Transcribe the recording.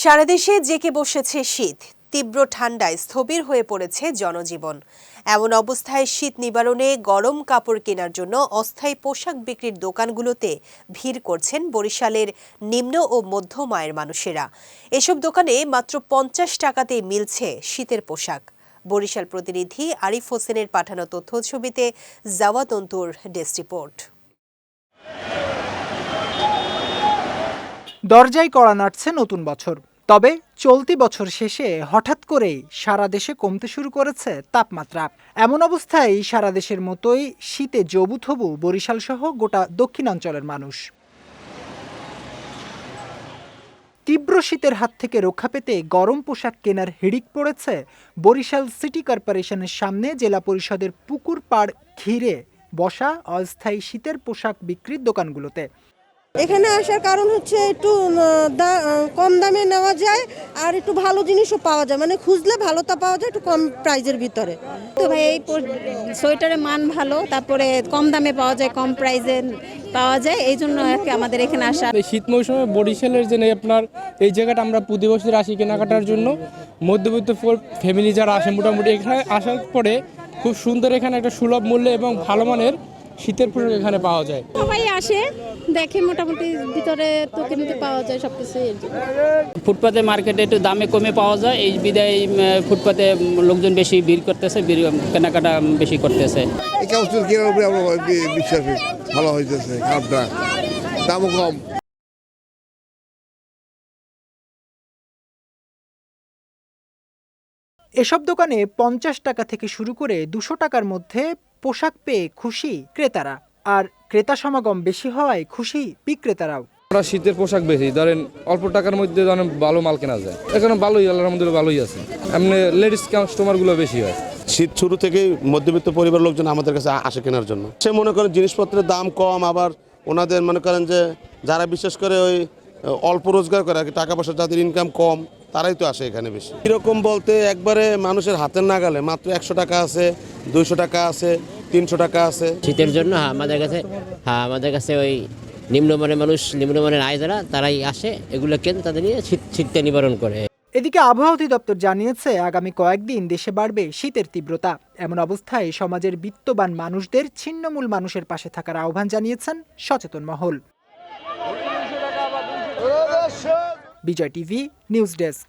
সারা দেশে জেঁকে বসেছে শীত। তীব্র ঠান্ডায় স্থবির হয়ে পড়েছে জনজীবন। এমন অবস্থায় শীত নিবারণে গরম কাপড় কেনার জন্য অস্থায়ী পোশাক বিক্রির দোকানগুলোতে ভিড় করছেন বরিশালের নিম্ন ও মধ্যম আয়ের মানুষেরা। এসব দোকানে মাত্র ৫০ টাকাতেই মিলছে শীতের পোশাক। বরিশাল প্রতিনিধি আরিফ হোসেনের পাঠানো তথ্য ছবিতে জাওয়াদ অন্তুর ডেস্ক রিপোর্ট। দরজায় কড়া নাড়ছে নতুন বছর। তবে চলতি বছর শেষে হঠাৎ করেই সারা দেশে কমতে শুরু করেছে তাপমাত্রা। এমন অবস্থায় সারা দেশের মতোই শীতে জবুথবু বরিশাল সহ গোটা দক্ষিণাঞ্চলের মানুষ। তীব্র শীতের হাত থেকে রক্ষা পেতে গরম পোশাক কেনার হিড়িক পড়েছে বরিশাল সিটি কর্পোরেশনের সামনে জেলা পরিষদের পুকুর পাড় ঘিরে বসা অস্থায়ী শীতের পোশাক বিক্রির দোকানগুলোতে। এখানে আসার কারণ হচ্ছে একটু কম দামে নেওয়া যায় আর একটু ভালো জিনিসও পাওয়া যায়, মানে খুঁজলে ভালোটা পাওয়া যায় একটু কম প্রাইজের ভিতরে। তো ভাই এই সোয়েটারের মান ভালো, তারপরে কম দামে পাওয়া যায়, কম প্রাইজে পাওয়া যায়, এই জন্য আমাদের এখানে আসা। শীত মৌসুমে বরিশালের যে আপনার এই জায়গাটা আমরা প্রতি বছর আসি কেনাকাটার জন্য। মধ্যবিত্ত ফ্যামিলি যারা আসে মোটামুটি এখানে আসার পরে খুব সুন্দর এখানে একটা সুলভ মূল্যে এবং ভালো মানের শীতের পোশাক এখানে পাওয়া যায়। সবাই আসে দেখে, মোটামুটি ভিতরে তো কিনতে পাওয়া যায় সবকিছু। ফুটপাতে মার্কেটে একটু দামে কমে পাওয়া যায়, এই বিদায় ফুটপাতে লোকজন বেশি ভিড় করতেছে, কেনাকাটা বেশি করতেছে। এই কাপড় কেনার উপরে আমরা বিশ্বাস ভালো হইতেছে, খারাপটা দামও কম। এসব দোকানে ৫০ টাকা থেকে শুরু করে ২০০ টাকার মধ্যে পোশাক পেয়ে খুশি ক্রেতারা, আর ক্রেতা সমাগম বেশি হওয়ায় খুশি বিক্রেতারাও। আমরা শীতের পোশাক বেশি ধরেন অল্প টাকার মধ্যে ধরেন ভালো মাল কেনা যায়, এখানে ভালোই আল্লাহর মধ্যে ভালোই আছে। এমনি লেডিস কাস্টমারগুলো বেশি হয়। শীত শুরু থেকেই মধ্যবিত্ত পরিবারের লোকজন আমাদের কাছে আসে কেনার জন্য। সে মনে করেন জিনিসপত্রের দাম কম, আবার ওনাদের মনে করেন যে যারা বিশেষ করে ওই অল্প রোজগার করে আর কি, টাকা পয়সা যাদের ইনকাম কম তারাই তো আসে এখানে বেশি। এরকম বলতে একবারে মানুষের হাতের নাগালে মাত্র ১০০ টাকা আছে, ২০০ টাকা আছে, ৩০০ টাকা আছে। শীতের জন্য আমাদের কাছে ওই নিম্নমানের মানুষ, নিম্নমানের আয় যারা, তারাই আসে এগুলো কেন, তাদের নিয়ে শীতটা নিবারণ করে। এদিকে আবহাওয়া অধিদপ্তর জানিয়েছে আগামী কয়েকদিন দেশে বাড়বে শীতের তীব্রতা। এমন অবস্থায় সমাজের বিত্তবান মানুষদের ছিন্নমূল মানুষের পাশে থাকার আহ্বান জানিয়েছেন সচেতন মহল। বিজয় টিভি নিউজ ডেস্ক।